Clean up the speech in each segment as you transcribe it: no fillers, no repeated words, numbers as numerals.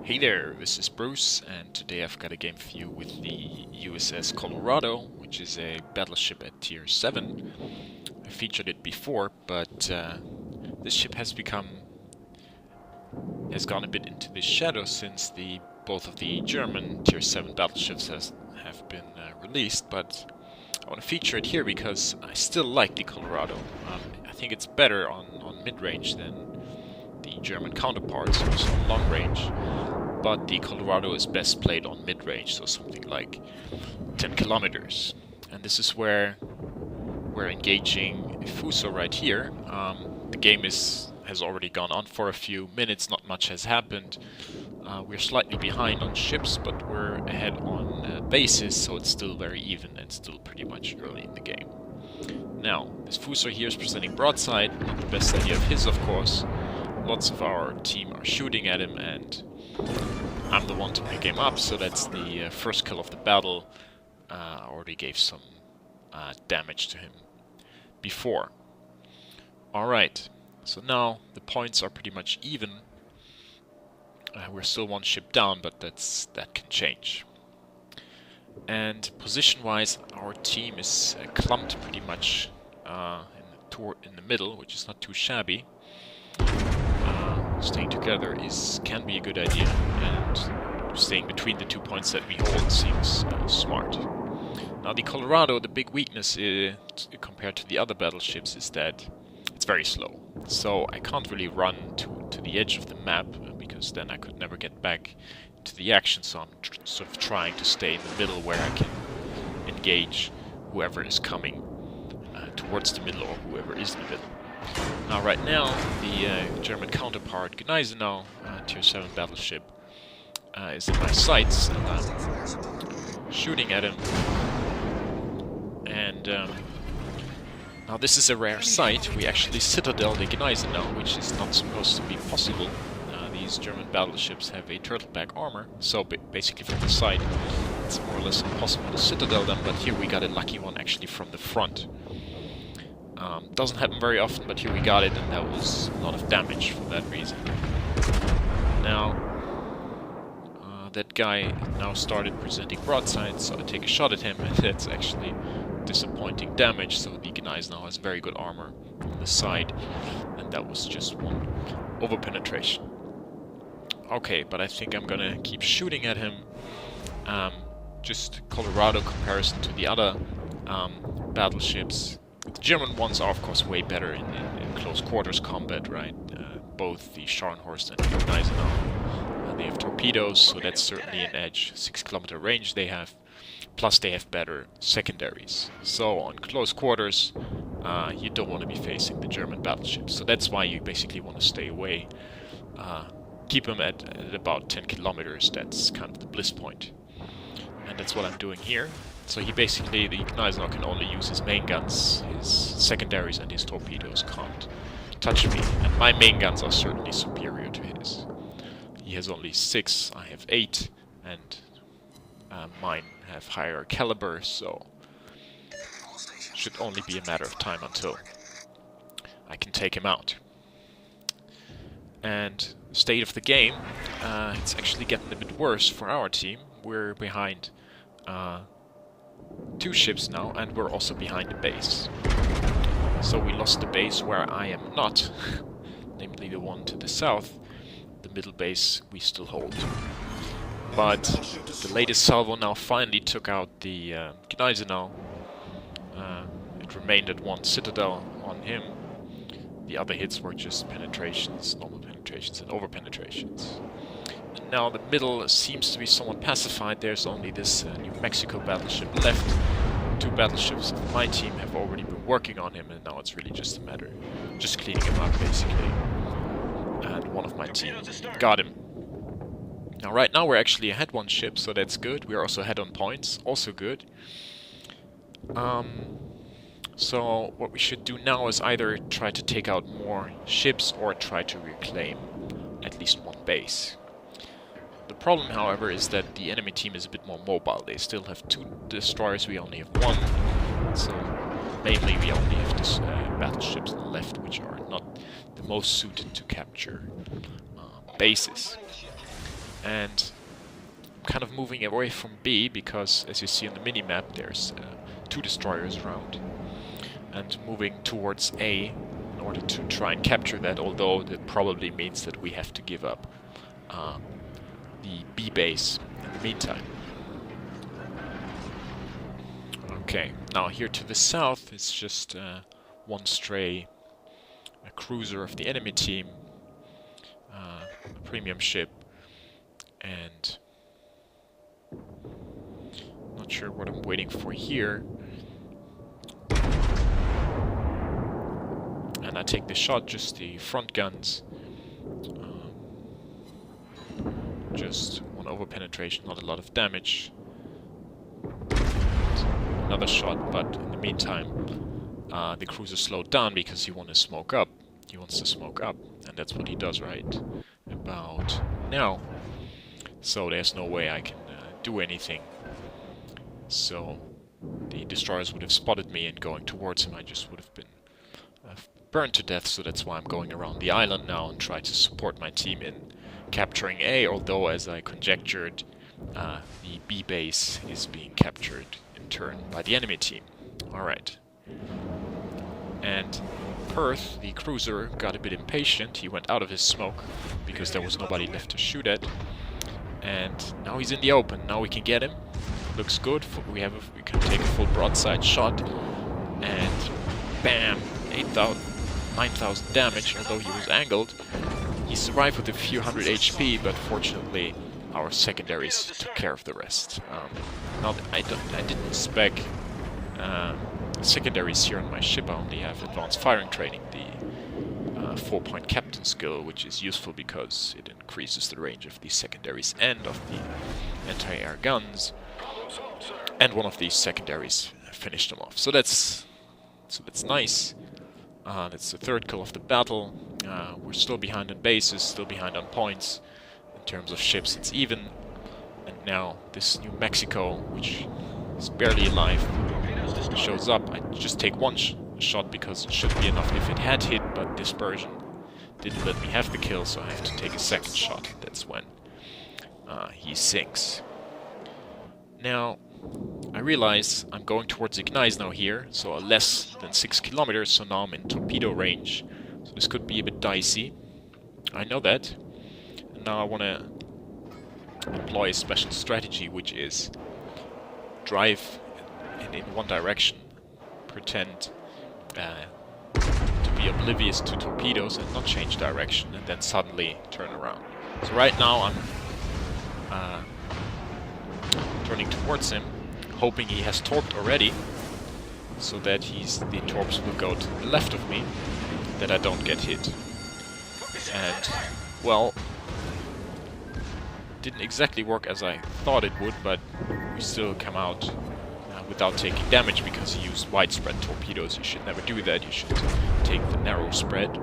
Hey there, this is Bruce, and today I've got a game for you with the USS Colorado, which is a battleship at tier 7. I featured it before, but this ship has gone a bit into the shadows since both of the German tier 7 battleships have been released, but I want to feature it here because I still like the Colorado. I think it's better on mid-range than the German counterparts, also on long range. But the Colorado is best played on mid-range, so something like 10 kilometers. And this is where we're engaging a Fuso right here. The game has already gone on for a few minutes, not much has happened. We're slightly behind on ships, but we're ahead on bases, so it's still very even and still pretty much early in the game. Now, this Fuso here is presenting broadside, not the best idea of his, of course. Lots of our team are shooting at him, and I'm the one to pick him up, so that's the first kill of the battle. I already gave some damage to him before. Alright, so now the points are pretty much even. We're still one ship down, but that can change. And position-wise, our team is clumped pretty much in the middle, which is not too shabby. Staying together can be a good idea, and staying between the 2 points that we hold seems smart. Now the Colorado, the big weakness compared to the other battleships is that it's very slow. So I can't really run to the edge of the map, because then I could never get back to the action, so I'm sort of trying to stay in the middle where I can engage whoever is coming towards the middle or whoever is in the middle. Now, right now, the German counterpart, Gneisenau, tier 7 battleship, is in my sights, and I'm shooting at him. And now this is a rare sight. We actually citadel the Gneisenau, which is not supposed to be possible. These German battleships have a turtleback armor, so basically from the side it's more or less impossible to citadel them, but here we got a lucky one actually from the front. Doesn't happen very often, but here we got it, and that was a lot of damage for that reason. Now, that guy now started presenting broadside, so I take a shot at him, and that's actually disappointing damage, so the Gneisenau has very good armor on the side, and that was just one over-penetration. Okay, but I think I'm gonna keep shooting at him. Just Colorado comparison to the other battleships. The German ones are, of course, way better in close quarters combat, right? Both the Scharnhorst and the Gneisenau. They have torpedoes, so that's certainly an edge. 6-kilometer range they have. Plus they have better secondaries. So on close quarters, you don't want to be facing the German battleships. So that's why you basically want to stay away. Keep them at about 10 kilometers. That's kind of the bliss point. And that's what I'm doing here. So the Gneisenau can only use his main guns. His secondaries and his torpedoes can't touch me. And my main guns are certainly superior to his. He has only 6, I have 8, and mine have higher caliber, so it should only be a matter of time until I can take him out. And state of the game, it's actually getting a bit worse for our team. We're behind 2 ships now, and we're also behind the base. So we lost the base where I am not, namely the one to the south. The middle base we still hold. But the latest salvo now finally took out the Gneisenau. It remained at 1 citadel on him. The other hits were just penetrations, normal penetrations and over penetrations. And now the middle seems to be somewhat pacified. There's only this New Mexico battleship left. 2 battleships of my team have already been working on him, and now it's really just a matter of just cleaning him up, basically. And one of my team got him. Now, right now we're actually ahead 1 ship, so that's good. We're also ahead on points, also good. So what we should do now is either try to take out more ships or try to reclaim at least 1 base. The problem, however, is that the enemy team is a bit more mobile. They still have 2 destroyers, we only have 1. So mainly we only have this battleships left, which are not the most suited to capture bases. and I'm kind of moving away from B because, as you see on the mini-map, there's 2 destroyers around, and moving towards A in order to try and capture that, although that probably means that we have to give up the B base in the meantime. Okay, now here to the south is just one stray cruiser of the enemy team, a premium ship, and not sure what I'm waiting for here. And I take the shot, just the front guns. Just one over penetration, not a lot of damage. And another shot, but in the meantime, the cruiser slowed down because he wanted to smoke up. He wants to smoke up, and that's what he does right about now. So there's no way I can do anything. So the destroyers would have spotted me, and going towards him I just would have been burned to death. So that's why I'm going around the island now and try to support my team in capturing A, although as I conjectured, the B base is being captured in turn by the enemy team. Alright. And Perth, the cruiser, got a bit impatient. He went out of his smoke because there was nobody left to shoot at. And now he's in the open. Now we can get him. Looks good. We can take a full broadside shot. And bam! 9,000 damage, although he was angled. He survived with a few hundred HP, but fortunately our secondaries took care of the rest. I didn't spec secondaries here on my ship. I only have advanced firing training, the 4-point captain skill, which is useful because it increases the range of the secondaries and of the anti-air guns. And one of these secondaries finished them off. So that's nice. That's the 3rd kill of the battle. We're still behind on bases, still behind on points. In terms of ships, it's even. And now this New Mexico, which is barely alive, shows up. I just take one shot because it should be enough if it had hit, but dispersion didn't let me have the kill, so I have to take a second shot. That's when he sinks. Now, I realize I'm going towards Ignize now here, so less than 6 kilometers, so now I'm in torpedo range. So this could be a bit dicey. I know that. And now I want to employ a special strategy, which is drive in one direction, pretend to be oblivious to torpedoes and not change direction, and then suddenly turn around. So right now I'm turning towards him, hoping he has torped already, so that the torps will go to the left of me, that I don't get hit. And, well, didn't exactly work as I thought it would, but we still come out without taking damage because he used widespread torpedoes. You should never do that, you should take the narrow spread.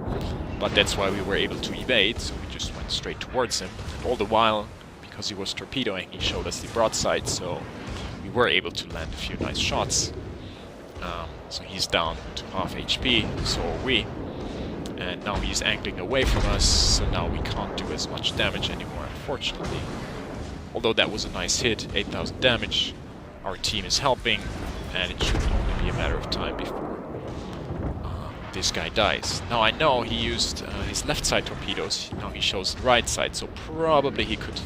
But that's why we were able to evade, so we just went straight towards him. And all the while, because he was torpedoing, he showed us the broadside, so we were able to land a few nice shots. So he's down to half HP, so are we. And now he's angling away from us, so now we can't do as much damage anymore, unfortunately. Although that was a nice hit, 8,000 damage. Our team is helping, and it should only be a matter of time before this guy dies. Now I know he used his left side torpedoes, now he shows the right side, so probably he could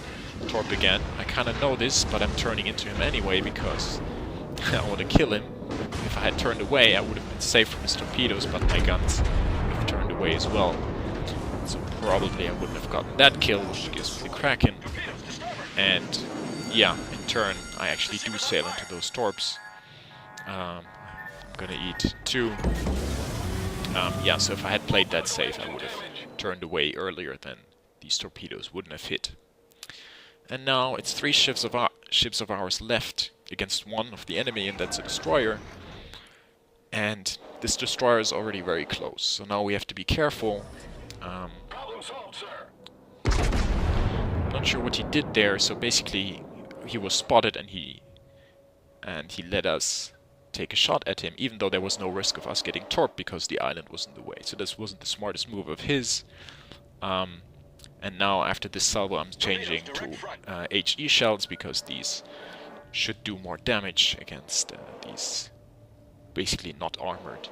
torp again. I kinda know this, but I'm turning into him anyway because I want to kill him. If I had turned away, I would have been safe from his torpedoes, but my guns would have turned away as well. So probably I wouldn't have gotten that kill, which gives me the Kraken. And yeah, in turn, I actually do sail into those torps. I'm gonna eat 2. Yeah, so if I had played that safe, I would have turned away earlier, than these torpedoes wouldn't have hit. And now it's 3 ships of ours left against 1 of the enemy, and that's a destroyer. And this destroyer is already very close, so now we have to be careful. Not sure what he did there, so basically he was spotted and he let us take a shot at him, even though there was no risk of us getting torped because the island was in the way. So this wasn't the smartest move of his. And now after this salvo I'm changing to HE shells, because these should do more damage against these basically not armored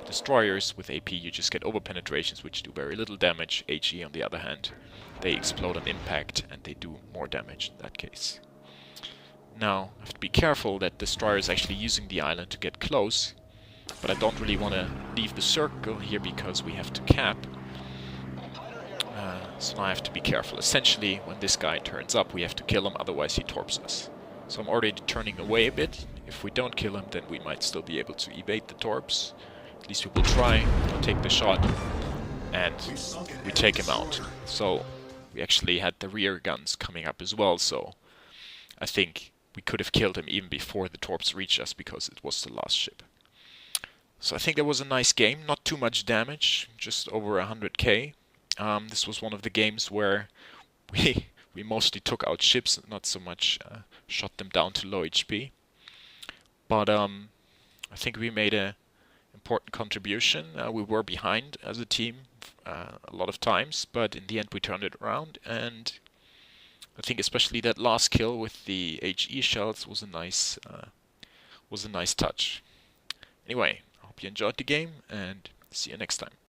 destroyers. With AP you just get over-penetrations which do very little damage. HE on the other hand, they explode on impact and they do more damage in that case. Now I have to be careful that destroyer is actually using the island to get close, but I don't really want to leave the circle here because we have to cap. So now I have to be careful. Essentially, when this guy turns up, we have to kill him, otherwise he torps us. So I'm already turning away a bit. If we don't kill him, then we might still be able to evade the torps. At least we will try, take the shot, and we take him out. So we actually had the rear guns coming up as well, so I think we could have killed him even before the torps reached us, because it was the last ship. So I think that was a nice game, not too much damage, just over 100k. This was one of the games where we mostly took out ships, not so much shot them down to low HP. But I think we made an important contribution. We were behind as a team a lot of times, but in the end we turned it around, and I think especially that last kill with the HE shells was a nice touch. Anyway, I hope you enjoyed the game, and see you next time.